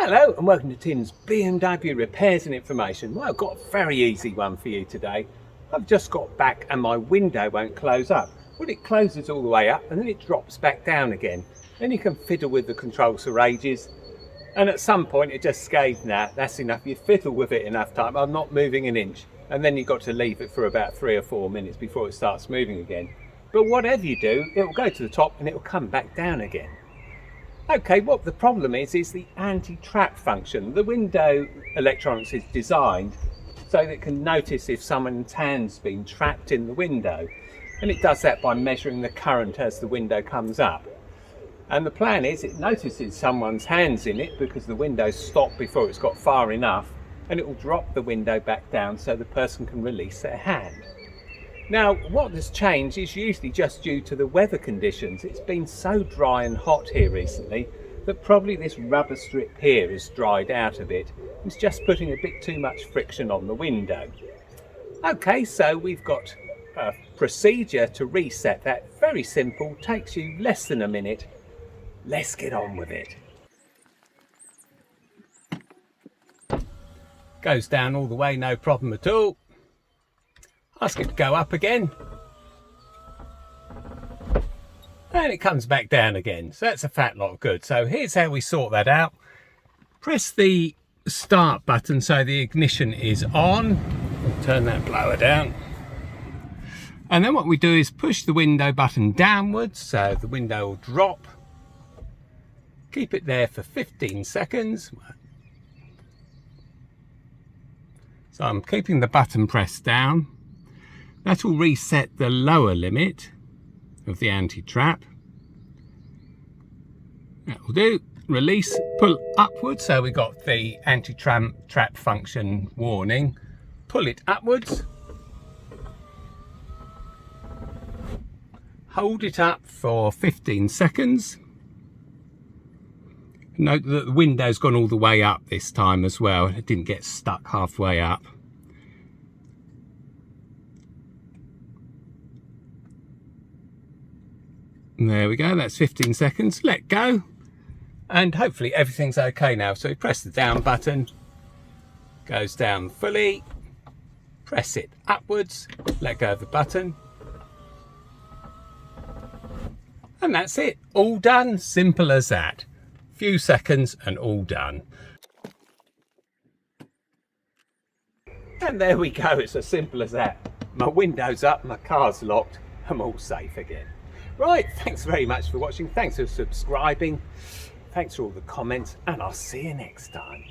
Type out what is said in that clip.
Hello and welcome to Tim's BMW repairs and information. Well, I've got a very easy one for you today. I've just got back and my window won't close up. Well, it closes all the way up and then it drops back down again. Then you can fiddle with the controls for ages. And at some point it just gave, nah, that's enough. You fiddle with it enough time, I'm not moving an inch. And then you've got to leave it for about 3 or 4 minutes before it starts moving again. But whatever you do, it will go to the top and it will come back down again. Okay, what the problem is the anti-trap function. The window electronics is designed so that it can notice if someone's hand's been trapped in the window. And it does that by measuring the current as the window comes up. And the plan is it notices someone's hands in it because the window's stopped before it's got far enough, and it will drop the window back down so the person can release their hand. Now, what has changed is usually just due to the weather conditions. It's been so dry and hot here recently that probably this rubber strip here has dried out a bit. It's just putting a bit too much friction on the window. Okay, so we've got a procedure to reset that. Very simple, takes you less than a minute. Let's get on with it. Goes down all the way, no problem at all. Ask it to go up again. And it comes back down again. So that's a fat lot good. So here's how we sort that out. Press the start button so the ignition is on. We'll turn that blower down. And then what we do is push the window button downwards so the window will drop. Keep it there for 15 seconds. So I'm keeping the button pressed down. That will reset the lower limit of the anti-trap. That will do. Release, pull upwards. So we got the anti-trap function warning. Pull it upwards. Hold it up for 15 seconds. Note that the window's gone all the way up this time as well. It didn't get stuck halfway up. There we go, that's 15 seconds. Let go. And hopefully everything's okay now. So we press the down button, goes down fully, press it upwards, let go of the button. And that's it, all done, simple as that. Few seconds and all done. And there we go, it's as simple as that. My window's up, my car's locked, I'm all safe again. Right, thanks very much for watching, thanks for subscribing, thanks for all the comments, and I'll see you next time.